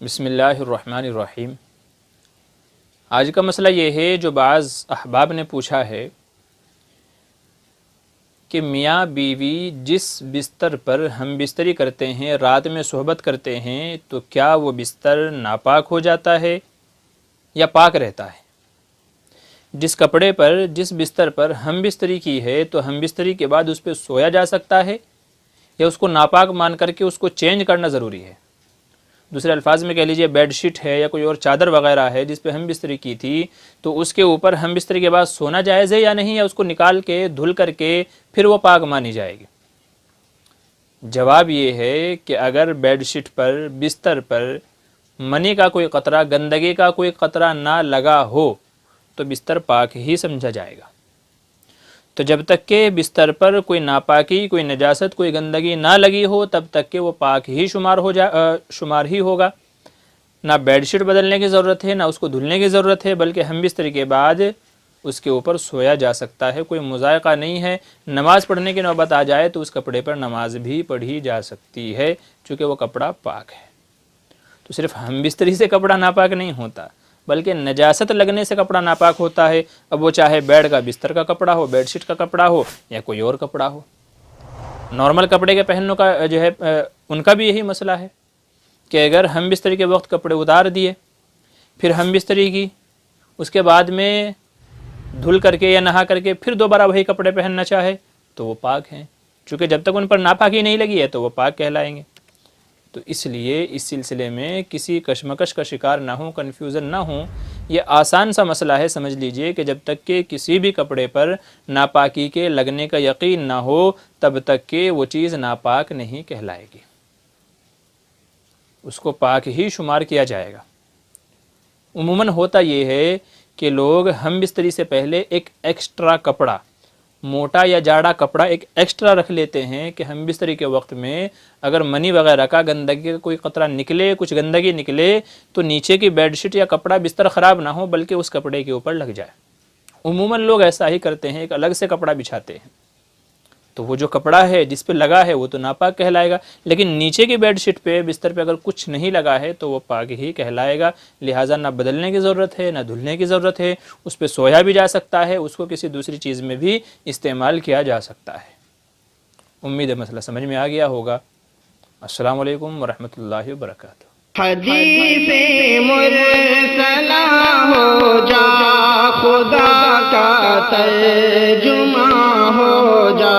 بسم اللہ الرحمن الرحیم۔ آج کا مسئلہ یہ ہے جو بعض احباب نے پوچھا ہے کہ میاں بیوی جس بستر پر ہم بستری کرتے ہیں، رات میں صحبت کرتے ہیں، تو کیا وہ بستر ناپاک ہو جاتا ہے یا پاک رہتا ہے؟ جس کپڑے پر جس بستر پر ہم بستری کی ہے تو ہم بستری کے بعد اس پہ سویا جا سکتا ہے یا اس کو ناپاک مان کر کے اس کو چینج کرنا ضروری ہے؟ دوسرے الفاظ میں کہہ لیجئے بیڈ شیٹ ہے یا کوئی اور چادر وغیرہ ہے جس پہ ہم بستری کی تھی، تو اس کے اوپر ہم بستری کے بعد سونا جائز ہے یا نہیں، یا اس کو نکال کے دھل کر کے پھر وہ پاک مانی جائے گی؟ جواب یہ ہے کہ اگر بیڈ شیٹ پر بستر پر منی کا کوئی قطرہ، گندگی کا کوئی قطرہ نہ لگا ہو تو بستر پاک ہی سمجھا جائے گا۔ تو جب تک کہ بستر پر کوئی ناپاکی، کوئی نجاست، کوئی گندگی نہ لگی ہو تب تک کہ وہ پاک ہی شمار ہی ہوگا۔ نہ بیڈ شیٹ بدلنے کی ضرورت ہے، نہ اس کو دھلنے کی ضرورت ہے، بلکہ ہم بستری کے بعد اس کے اوپر سویا جا سکتا ہے، کوئی مضائقہ نہیں ہے۔ نماز پڑھنے کی نوبت آ جائے تو اس کپڑے پر نماز بھی پڑھی جا سکتی ہے، چونکہ وہ کپڑا پاک ہے۔ تو صرف ہم بستری سے کپڑا ناپاک نہیں ہوتا، بلکہ نجاست لگنے سے کپڑا ناپاک ہوتا ہے، اب وہ چاہے بیڈ کا بستر کا کپڑا ہو، بیڈ شیٹ کا کپڑا ہو یا کوئی اور کپڑا ہو۔ نارمل کپڑے کے پہننے کا ان کا بھی یہی مسئلہ ہے کہ اگر ہم بستری کے وقت کپڑے اتار دیے، پھر ہم بستری کی، اس کے بعد میں دھل کر کے یا نہا کر کے پھر دوبارہ وہی کپڑے پہننا چاہے تو وہ پاک ہیں، چونکہ جب تک ان پر ناپاکی نہیں لگی ہے تو وہ پاک کہلائیں گے۔ تو اس لیے اس سلسلے میں کسی کشمکش کا شکار نہ ہوں، کنفیوژن نہ ہوں۔ یہ آسان سا مسئلہ ہے، سمجھ لیجئے کہ جب تک کہ کسی بھی کپڑے پر ناپاکی کے لگنے کا یقین نہ ہو تب تک کہ وہ چیز ناپاک نہیں کہلائے گی، اس کو پاک ہی شمار کیا جائے گا۔ عموماً ہوتا یہ ہے کہ لوگ ہم بستری سے پہلے ایک ایکسٹرا کپڑا، موٹا یا جاڑا کپڑا ایک ایکسٹرا رکھ لیتے ہیں کہ ہم بستری کے وقت میں اگر منی وغیرہ کا، گندگی کا کوئی قطرہ نکلے، کچھ گندگی نکلے تو نیچے کی بیڈ شیٹ یا کپڑا بستر خراب نہ ہو بلکہ اس کپڑے کے اوپر لگ جائے۔ عموماً لوگ ایسا ہی کرتے ہیں، ایک الگ سے کپڑا بچھاتے ہیں، تو وہ جو کپڑا ہے جس پہ لگا ہے وہ تو ناپاک کہلائے گا، لیکن نیچے کی بیڈ شیٹ پہ، بستر پہ اگر کچھ نہیں لگا ہے تو وہ پاک ہی کہلائے گا۔ لہٰذا نہ بدلنے کی ضرورت ہے، نہ دھلنے کی ضرورت ہے، اس پہ سویا بھی جا سکتا ہے، اس کو کسی دوسری چیز میں بھی استعمال کیا جا سکتا ہے۔ امید ہے مسئلہ سمجھ میں آ گیا ہوگا۔ السلام علیکم ورحمۃ اللہ وبرکاتہ۔ حدیث مرسلہ ہو جا، خدا کا ترجمہ ہو جا۔